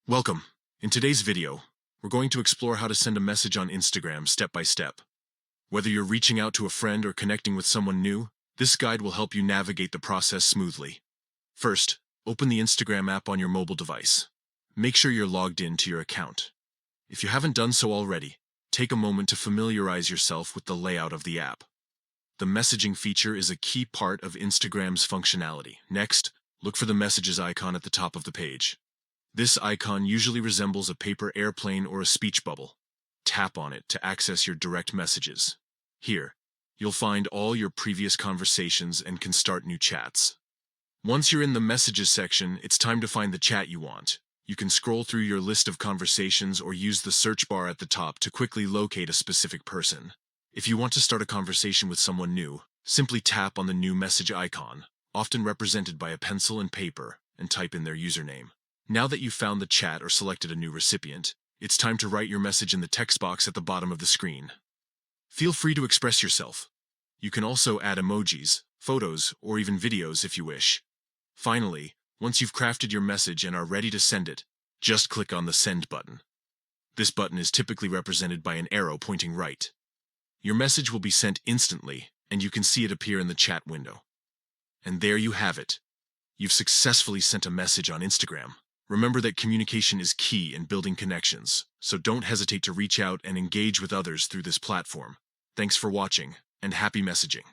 Welcome. In today's video, we're going to explore how to send a message on Instagram step by step. Whether you're reaching out to a friend or connecting with someone new, this guide will help you navigate the process smoothly. First, open the Instagram app on your mobile device. Make sure you're logged in to your account. If you haven't done so already, take a moment to familiarize yourself with the layout of the app. The messaging feature is a key part of Instagram's functionality. Next, look for the messages icon at the top of the page. This icon usually resembles a paper airplane or a speech bubble. Tap on it to access your direct messages. Here, you'll find all your previous conversations and can start new chats. Once you're in the messages section, it's time to find the chat you want. You can scroll through your list of conversations or use the search bar at the top to quickly locate a specific person. If you want to start a conversation with someone new, simply tap on the new message icon, often represented by a pencil and paper, and type in their username. Now that you've found the chat or selected a new recipient, it's time to write your message in the text box at the bottom of the screen. Feel free to express yourself. You can also add emojis, photos, or even videos if you wish. Finally, once you've crafted your message and are ready to send it, just click on the Send button. This button is typically represented by an arrow pointing right. Your message will be sent instantly, and you can see it appear in the chat window. And there you have it. You've successfully sent a message on Instagram. Remember that communication is key in building connections, so don't hesitate to reach out and engage with others through this platform. Thanks for watching, and happy messaging.